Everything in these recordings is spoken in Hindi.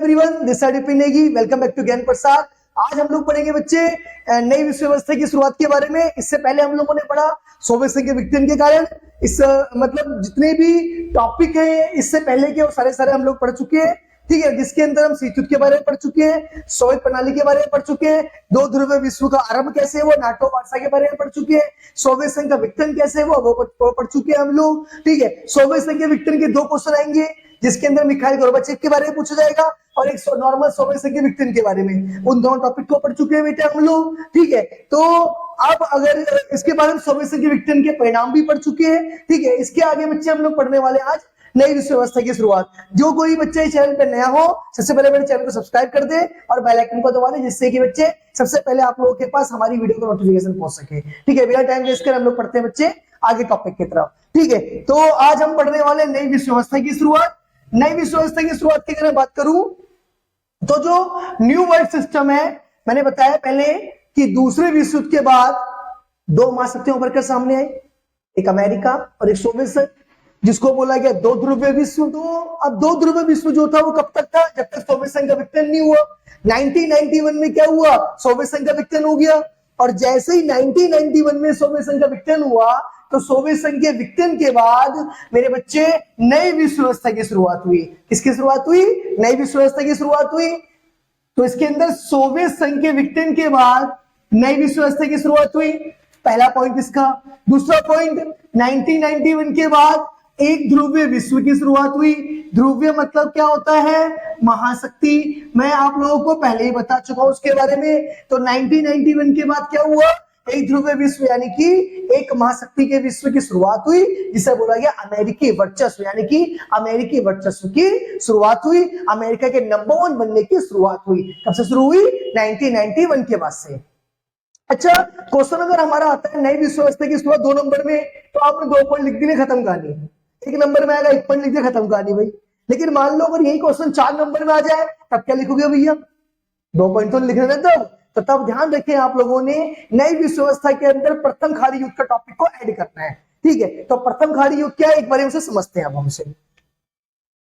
एवरीवन, दिस साइड पिनेगी। Welcome back to Gyan Prasad. आज हम लोग पढ़ेंगे बच्चे नई विश्व व्यवस्था की शुरुआत के बारे में। इससे पहले हम लोगों ने पढ़ा सोवियत संघ के विघटन के कारण। इस मतलब जितने भी टॉपिक है इससे पहले के वो सारे हम लोग पढ़ चुके हैं, ठीक है। जिसके अंदर हम शीत युद्ध के बारे में पढ़ चुके हैं, सोवियत प्रणाली के बारे में पढ़ चुके हैं, दो ध्रुवीय विश्व का आरंभ कैसे हुआ, नाटो वार्सा के बारे में पढ़ चुके हैं, सोवियत संघ का विघटन कैसे हुआ वो पढ़ चुके हैं हम लोग, ठीक है। सोवियत संघ के विघटन के दो क्वेश्चन आएंगे जिसके अंदर मिखाइल गोर्बाचेव के बारे में पूछा जाएगा और एक नॉर्मल सोवियत संघ के विघटन के बारे में। उन दोनों टॉपिक को पढ़ चुके हैं बेटे हम लोग, ठीक है। तो अब अगर इसके बारे में सोवियत संघ के विघटन के परिणाम भी पढ़ चुके हैं, ठीक है। इसके आगे बच्चे हम लोग पढ़ने वाले आज नई विश्व व्यवस्था की शुरुआत। जो कोई बच्चे इस चैनल पे नया हो सबसे पहले मेरे चैनल को सब्सक्राइब कर दे और बेल आइकन को दबा दे, जिससे कि बच्चे सबसे पहले आप लोगों के पास हमारी वीडियो का नोटिफिकेशन पहुंच सके, ठीक है। बिना टाइम वेस्ट कर हम लोग पढ़ते हैं बच्चे आगे टॉपिक की तरफ, ठीक है। तो आज हम पढ़ने वाले नई विश्व व्यवस्था की शुरुआत। नई विश्व व्यवस्था की शुरुआत की अगर मैं बात करूं तो जो न्यू वर्ल्ड सिस्टम है, मैंने बताया पहले कि दूसरे विश्व युद्ध के बाद दो महाशक्तियां उभर कर सामने आई, एक अमेरिका और एक सोवियत संघ, जिसको बोला गया दो ध्रुवीय विश्व। तो अब दो ध्रुवीय विश्व जो था वो कब तक था, जब तक सोवियत संघ का विघटन नहीं हुआ। 1991 में क्या हुआ, सोवियत संघ का विघटन हो गया। और जैसे ही 1991 में सोवियत संघ का विघटन हुआ तो सोवियत संघ के विघटन के बाद मेरे बच्चे नई विश्व व्यवस्था की शुरुआत हुई। किसकी शुरुआत हुई, नई विश्व व्यवस्था की शुरुआत हुई। तो इसके अंदर सोवियत संघ के विघटन के बाद नई विश्व व्यवस्था की शुरुआत हुई, पहला पॉइंट इसका। दूसरा पॉइंट, 1991 के बाद एक ध्रुवीय विश्व की शुरुआत हुई। ध्रुवीय मतलब क्या होता है, महाशक्ति। मैं आप लोगों को पहले ही बता चुका हूं उसके बारे में। तो 1991 के बाद क्या हुआ, एक ध्रुवीय विश्व यानी कि एक महाशक्ति के विश्व की शुरुआत हुई, जिसे बोला गया अमेरिकी वर्चस्व, यानी कि अमेरिकी वर्चस्व की शुरुआत हुई। अमेरिका के नंबर 1 बनने की शुरुआत हुई। कब से शुरू हुई, 1991 के बाद से। अच्छा, क्वेश्चन अगर हमारा आता है नई विश्व व्यवस्था की शुरुआत 2 नंबर में, तो आपने 2 पॉइंट लिख दिए, खत्म कहानी। 1 नंबर में आएगा 1 पॉइंट लिख दिया, खत्म कहानी भाई। लेकिन मान लो अगर यही क्वेश्चन 4 नंबर में आ जाए तब क्या लिखोगे भैया, 2 पॉइंट तो लिख रहे थे तो तब ध्यान रखें आप लोगों ने नई विश्व व्यवस्था के अंदर प्रथम खाड़ी युद्ध का टॉपिक को ऐड करना है, ठीक है। तो प्रथम खाड़ी युद्ध क्या है एक बार हमसे समझते हैं। अब हमसे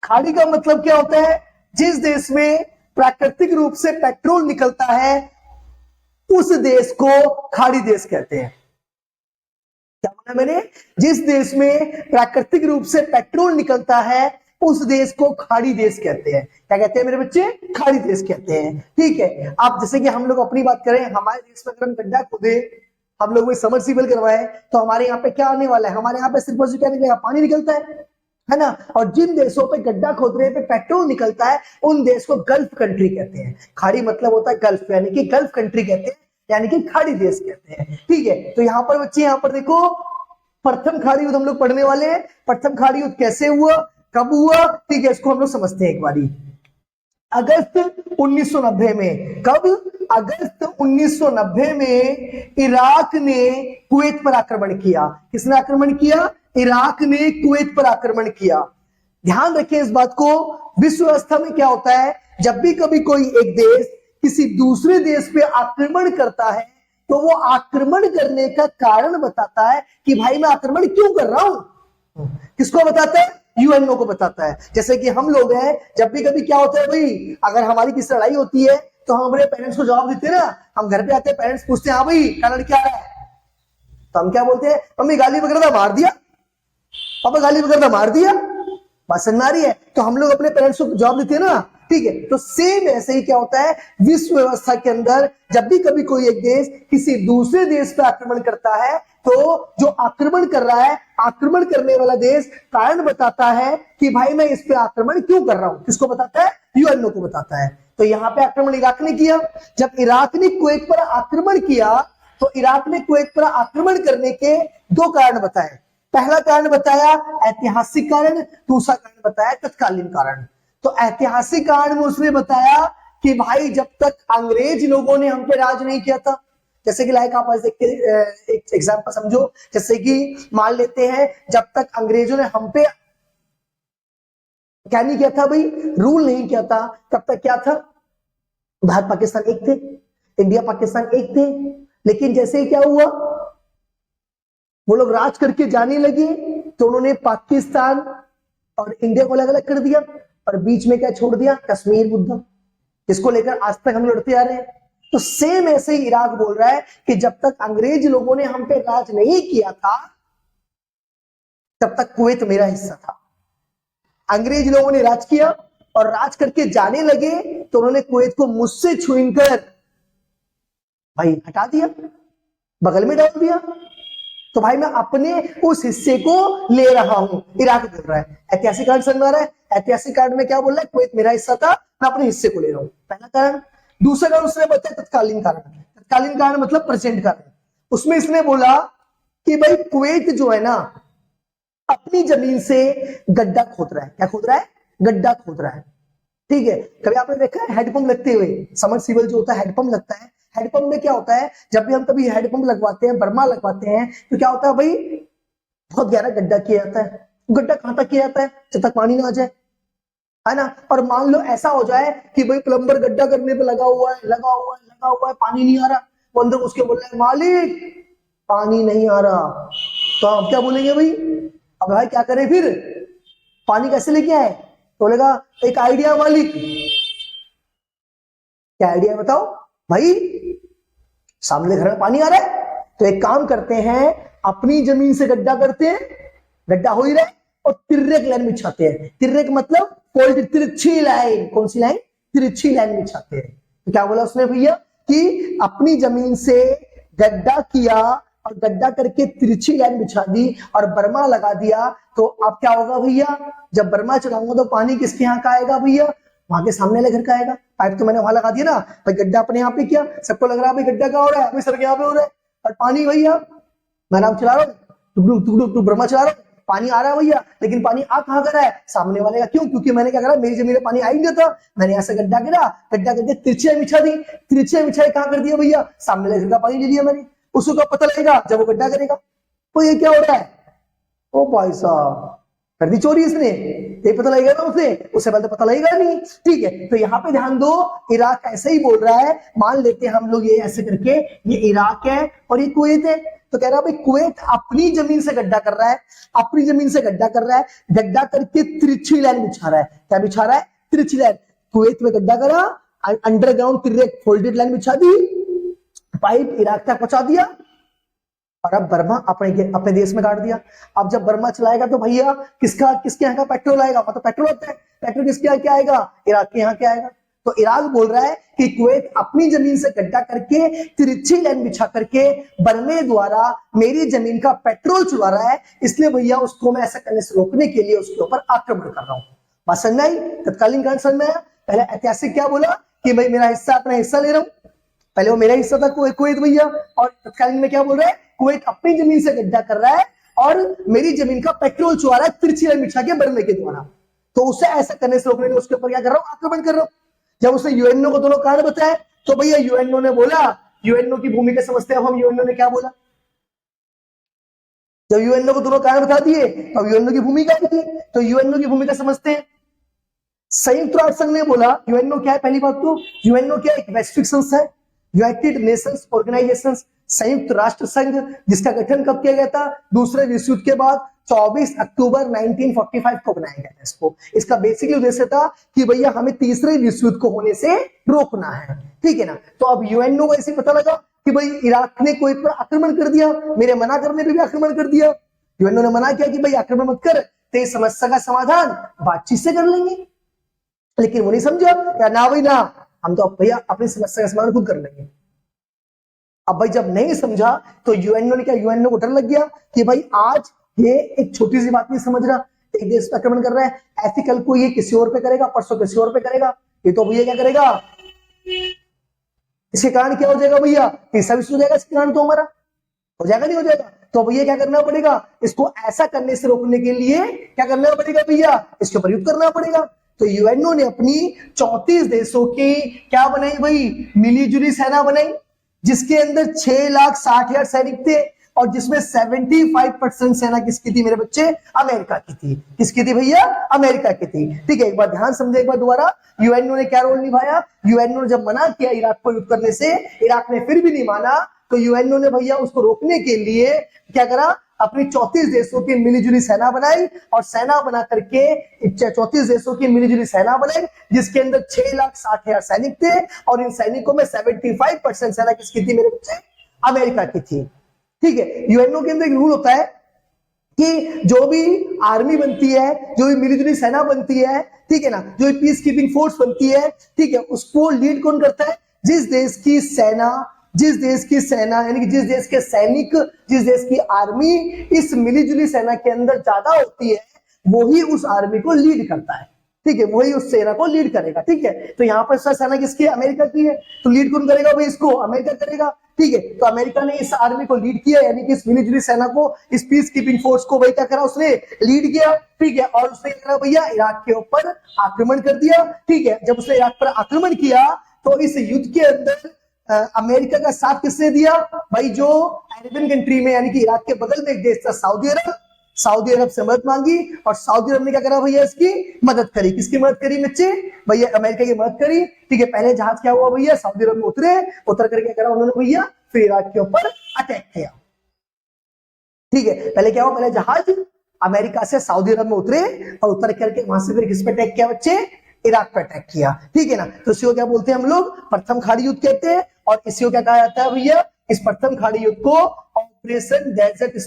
खाड़ी का मतलब क्या होता है, जिस देश में प्राकृतिक रूप से पेट्रोल निकलता है उस देश को खाड़ी देश कहते हैं। क्या बोला मैंने, जिस देश में प्राकृतिक रूप से पेट्रोल निकलता है उस देश को खाड़ी देश कहते हैं। क्या कहते हैं मेरे बच्चे, खाड़ी देश कहते हैं, ठीक है। आप जैसे कि हम लोग अपनी बात करें, हमारे देश में अगर हम गड्ढा खोदे, हम लोग सबमर्सिबल करवाए, तो हमारे यहाँ पे क्या आने वाला है, हमारे यहाँ पे सिर्फ क्या निकलेगा, पानी निकलता है ना। और जिन देशों पे गड्ढा खोदने पे पेट्रोल निकलता है उन देश को गल्फ कंट्री कहते हैं। खाड़ी मतलब होता है गल्फ, यानी कि गल्फ कंट्री कहते हैं, यानी कि खाड़ी देश कहते हैं, ठीक है। तो यहाँ पर बच्चे, यहाँ पर देखो प्रथम खाड़ी युद्ध हम लोग पढ़ने वाले हैं। प्रथम खाड़ी युद्ध कैसे हुआ, कब हुआ, ठीक है, इसको हम लोग समझते हैं एक बारी। अगस्त 1990 में, कब, अगस्त 1990 में इराक ने कुवैत पर आक्रमण किया। किसने आक्रमण किया, इराक ने कुवैत पर आक्रमण किया। ध्यान रखें इस बात को, विश्व व्यवस्था में क्या होता है, जब भी कभी कोई एक देश किसी दूसरे देश पे आक्रमण करता है तो वो आक्रमण करने का कारण बताता है कि भाई मैं आक्रमण क्यों कर रहा हूं। किसको बताता है, यूएनओ को बताता है। जैसे कि हम लोग हैं, जब भी कभी क्या होता है भाई, अगर हमारी किसी लड़ाई होती है तो हम अपने पेरेंट्स को जवाब देते हैं ना। हम घर पे आते हैं, पेरेंट्स पूछते हैं हाँ भाई क्या लड़की आ रहा है, तो हम क्या बोलते हैं, मम्मी गाली वगैरह मार दिया, पापा गाली वगैरह मार दिया, बात समझ आ रही है। तो हम लोग अपने पेरेंट्स को जवाब देते हैं ना, ठीक है। तो सेम ऐसे ही क्या होता है विश्व व्यवस्था के अंदर, जब भी कभी कोई एक देश किसी दूसरे देश पर आक्रमण करता है तो जो आक्रमण कर रहा है, आक्रमण करने वाला देश कारण बताता है कि भाई मैं इस पे आक्रमण क्यों कर रहा हूं। किसको बताता है, यूएनओ को बताता है। तो यहां पे आक्रमण इराक ने किया। जब इराक ने कुवैत पर आक्रमण किया तो इराक ने कुवैत पर आक्रमण करने के 2 कारण बताए। पहला कारण बताया ऐतिहासिक कारण, दूसरा कारण बताया तत्कालीन कारण। तो ऐतिहासिक कारण में उसने बताया कि भाई जब तक अंग्रेज लोगों ने हम पे राज नहीं किया था, जैसे कि लाइक आप आज देख के एक एग्जांपल समझो, जैसे कि मान लेते हैं जब तक अंग्रेजों ने हम पे क्या नहीं किया था भाई, रूल नहीं किया था, तब तक क्या था, भारत पाकिस्तान एक थे, इंडिया पाकिस्तान एक थे। लेकिन जैसे ही क्या हुआ, वो लोग राज करके जाने लगे तो उन्होंने पाकिस्तान और इंडिया को अलग अलग कर दिया और बीच में क्या छोड़ दिया, कश्मीर मुद्दा। इसको लेकर आज तक हम लड़ते आ रहे हैं। तो सेम ऐसे ही इराक बोल रहा है कि जब तक अंग्रेज लोगों ने हम पे राज नहीं किया था तब तक कुवैत मेरा हिस्सा था। अंग्रेज लोगों ने राज किया और राज करके जाने लगे तो उन्होंने कुवैत को मुझसे छीनकर भाई हटा दिया, बगल में डाल दिया। तो भाई मैं अपने उस हिस्से को ले रहा हूं, इराक बोल रहा है। ऐतिहासिक कारण समझ में आ रहा है? ऐतिहासिक कारण में क्या बोल रहा है? कुवैत मेरा हिस्सा था, मैं अपने हिस्से को ले रहा हूं, पहला कारण। दूसरा कारण उसने बताया तत्कालीन कारण। तत्कालीन कारण मतलब प्रेजेंट कारण। उसमें इसने बोला कि भाई कुवैत जो है ना अपनी जमीन से गड्ढा खोद रहा है। क्या खोद रहा है? गड्ढा खोद रहा है। ठीक है, कभी आपने देखा है हेडपंप लगते हुए? समरसीबल जो होता है हेडपंप लगता है। हेडपंप में क्या होता है, जब भी हम कभी हेडपंप लगवाते हैं, बर्मा लगवाते हैं, तो क्या होता है भाई, बहुत गहरा गड्ढा किया जाता है। गड्ढा कहां तक किया जाता है? जब तक पानी ना आ जाए, है ना। और मान लो ऐसा हो जाए कि भाई प्लम्बर गड्ढा करने पे लगा हुआ है, पानी नहीं आ रहा, वो अंदर उसके बोल रहा है मालिक पानी नहीं आ रहा, तो हम क्या बोलेंगे भाई? अब भाई क्या करें फिर, पानी कैसे लेके आए? तो बोलेगा एक आइडिया मालिक। क्या आइडिया बताओ भाई? सामने घर में पानी आ रहा है, तो एक काम करते हैं, अपनी जमीन से गड्ढा करते हैं, गड्ढा हो ही रहा है, और तिर्रेक लाइन बिछाते हैं। तिर्रेक मतलब तिरछी लाइन। कौन सी लाइन? तिरछी लाइन बिछाते हैं। तो क्या बोला उसने भैया कि अपनी जमीन से गड्ढा किया और गड्ढा करके तिरछी लाइन बिछा दी और बर्मा लगा दिया। तो अब क्या होगा भैया, जब बर्मा चलाऊंगा तो पानी किसके यहाँ का आएगा भैया? वहां के सामने वाले घर का आएगा। पाइप तो मैंने वहां लगा दिया ना भाई, गड्ढा अपने यहाँ पे किया, सबको लग रहा है भाई गड्ढा का हो रहा है, अभी सर के यहाँ पे हो रहा है, और पानी भैया मैं नाम चला रहा हूँ, तू बर्मा चला रहा हूँ, पानी आ रहा है भैया, लेकिन पानी आ कहां कर रहा है? सामने वाले का। क्यों? क्योंकि मैंने क्या करा, मेरी जमीन में पानी आ ही नहीं था, मैंने यहाँ से गड्ढा गिरा, गड्ढा करके तिरछियां बिछा दी। तिरछियां बिछाई कहां कर दिया भैया? सामने वाले घर का पानी ले लिया मैंने। उसको कब पता लगेगा? जब वो गड्ढा करेगा। तो ये क्या हो रहा है? ओ भाई साहब, कर दी चोरी इसने, ये पता लगेगा ना उसे, उससे पहले तो पता लगेगा नहीं। ठीक है, तो यहाँ पे ध्यान दो, इराक ऐसे ही बोल रहा है। मान लेते हैं हम लोग ये ऐसे करके, ये इराक है और ये कुवैत है। तो कह रहा है भाई कुवैत अपनी जमीन से गड्ढा कर रहा है, अपनी जमीन से गड्ढा कर रहा है, गड्ढा करके तिरछी लाइन बिछा रहा है। क्या बिछा रहा है? तिरछी लाइन। कुवैत में गड्ढा करा, अंडरग्राउंड तिरछी फोल्डेड लाइन बिछा दी, पाइप इराक तक पहुंचा दिया, और अब बर्मा अपने देश में काट दिया। अब जब बर्मा चलाएगा तो भैया किसके यहाँ का पेट्रोल आएगा? मतलब पेट्रोल होता है, पेट्रोल किसके यहाँ क्या आएगा? इराक के यहाँ क्या आएगा? तो इराक बोल रहा है कि कुवैत अपनी जमीन से गड्ढा करके तिरछी लाइन बिछा करके बर्मे द्वारा मेरी जमीन का पेट्रोल चुरा रहा है, इसलिए भैया उसको मैं ऐसा करने से रोकने के लिए उसके ऊपर आक्रमण कर रहा हूं। बात समझ में आई? तत्कालीन कारण समझ में आया? पहले ऐतिहासिक क्या बोला कि भाई मेरा हिस्सा, अपना हिस्सा ले रहा हूं, पहले वो मेरा हिस्सा था कुवैत भैया, और तत्कालीन में क्या बोल रहा है? कुवैत अपनी जमीन से गड्ढा कर रहा है और मेरी जमीन का पेट्रोल चुरा रहा है तिरछी लाइन बिछा के बर्मे के द्वारा। तो उसे ऐसा करने से रोकने के लिए उसके ऊपर क्या कर रहा हूं? आक्रमण कर रहा हूं। जब उसने यूएनओ को दोनों कारण बताया तो भैया यूएनओ ने बोला, यूएनओ की भूमिका समझते हैं अब हम। यूएनओ ने क्या बोला? जब यूएनओ को दोनों कारण बता दिए तो यूएनओ की भूमिका की, तो यूएनओ की भूमिका समझते हैं। संयुक्त राष्ट्र संघ ने बोला, यूएनओ क्या है? पहली बात तो यूएनओ क्या है? एक वैश्विक संस्था है, यूनाइटेड नेशंस ऑर्गेनाइजेशन, संयुक्त राष्ट्र संघ, जिसका गठन कब किया गया था? दूसरे विश्व युद्ध के बाद 24 अक्टूबर 1945 को बनाया गया था इसको। इसका बेसिकली उद्देश्य था कि भैया हमें तीसरे विश्व युद्ध को होने से रोकना है। ठीक है ना। तो अब यूएनओ को ऐसे पता लगा कि भाई इराक ने कोई पर आक्रमण कर दिया, मेरे मना करने पे भी आक्रमण कर दिया। यूएनओ ने मना किया कि भाई आक्रमण मत कर, ते समस्या का समाधान बातचीत से कर लेंगे। लेकिन वो नहीं समझा, क्या ना भाई ना, हम तो भैया अपनी समस्या का समाधान खुद कर लेंगे। अब भाई जब नहीं समझा तो यूएनओ ने क्या, यूएनओ को डर लग गया कि भाई आज ये एक छोटी सी बात नहीं समझ रहा, एक देश पे आक्रमण कर रहा है, ऐसे कल को ये किसी और पे करेगा, परसों किसी और पे करेगा, ये तो भैया क्या करेगा? इसके कारण क्या हो जाएगा भैया? तीसरा विश्व हो जाएगा इसके कारण, तो हमारा हो जाएगा नहीं हो जाएगा? तो भैया क्या करना पड़ेगा? इसको ऐसा करने से रोकने के लिए क्या करना पड़ेगा भैया? इसके ऊपर युद्ध करना पड़ेगा। तो यूएनओ ने अपनी 34 देशों की क्या बनाई भाई? मिलीजुली सेना बनाई, जिसके अंदर 6,60,000 सैनिक थे, और जिसमें 75% सेना किसकी थी मेरे बच्चे? अमेरिका की थी। किसकी थी भैया? अमेरिका की थी। ठीक है, एक बार ध्यान समझे, एक बार दोबारा। यूएनओ ने क्या रोल निभाया? यूएनओ ने जब मना किया इराक को युद्ध करने से, इराक ने फिर भी नहीं माना, तो यूएनओ ने भैया उसको रोकने के लिए क्या करा, अपनी 34 देशों की मिलीजुली सेना बनाई और सेना बना करके 34 देशों की मिलीजुली सेना बनाई जिसके अंदर 6,60,000 सैनिक थे और इन सैनिकों में 75% सेना किसकी थी मेरे बच्चे, अमेरिका की थी। ठीक है, यूएनओ के अंदर एक रूल होता है कि जो भी आर्मी बनती है, जो भी मिलिट्री सेना बनती है, ठीक है ना, जो भी पीस कीपिंग फोर्स बनती है, ठीक है, उसको लीड कौन करता है, जिस देश की सेना यानी कि जिस देश के सैनिक, जिस देश की आर्मी इस मिलीजुली सेना के अंदर ज्यादा होती है वही उस आर्मी को लीड करता है। ठीक है, वही उस सेना को लीड करेगा। ठीक है, तो यहाँ पर सेना किसकी, अमेरिका की है, तो लीड कौन करेगा भाई, इसको अमेरिका करेगा। ठीक है, तो अमेरिका ने इस आर्मी को लीड किया, यानी कि इस मिलिट्री सेना को, इस पीस कीपिंग फोर्स को भाई क्या करा, उसने लीड किया। ठीक है, और उसने क्या करा भैया, इराक के ऊपर आक्रमण कर दिया। ठीक है, जब उसने इराक पर आक्रमण किया तो इस युद्ध के अंदर अमेरिका का साथ किसने दिया भाई, जो अरेबियन कंट्री में यानी कि इराक के बगल में एक देश था सऊदी अरब से मदद मांगी और सऊदी अरब ने क्या करा भैया, इसकी मदद करी। किसकी मदद करी बच्चे, भैया अमेरिका की मदद करी। ठीक है, पहले जहाज क्या हुआ भैया, सऊदी अरब में उतर करके क्या करा उन्होंने भैया, फिर इराक के ऊपर अटैक किया। ठीक है, पहले क्या हुआ, पहले जहाज अमेरिका से सऊदी अरब में उतरे और उतर करके वहां से फिर किस पे अटैक किया बच्चे, इराक पे अटैक किया। ठीक है ना, तो इसी को क्या बोलते हैं हम लोग, प्रथम खाड़ी युद्ध कहते हैं। और इसी को क्या कहा जाता है भैया, इस प्रथम खाड़ी युद्ध को ऑपरेशन डेजर्ट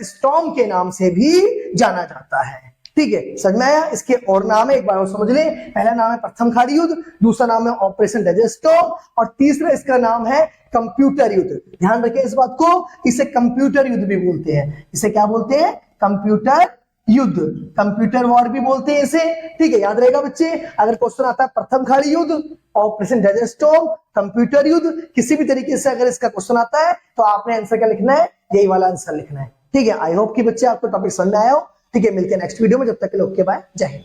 स्टॉर्म के नाम से भी जाना जाता है। ठीक है, समझ में आया, इसके और नाम है, एक बार और समझ ले। पहला नाम है प्रथम खाड़ी युद्ध, दूसरा नाम है ऑपरेशन डेजर्ट स्टॉर्म और तीसरा इसका नाम है कंप्यूटर युद्ध। ध्यान रखिए इस बात को, इसे कंप्यूटर युद्ध भी बोलते हैं। इसे क्या बोलते हैं, कंप्यूटर युद्ध, कंप्यूटर वॉर भी बोलते हैं इसे। ठीक है, याद रहेगा बच्चे, अगर क्वेश्चन आता है प्रथम खाड़ी युद्ध, ऑपरेशन डेजर्ट स्टॉर्म, कंप्यूटर युद्ध, किसी भी तरीके से अगर इसका क्वेश्चन आता है तो आपने आंसर क्या लिखना है, यही वाला आंसर लिखना है। ठीक है, आई होप कि बच्चे आपको टॉपिक समझ में आया हो। ठीक है, मिलते हैं नेक्स्ट वीडियो में, जब तक के लिए ओके बाय, जय हिंद।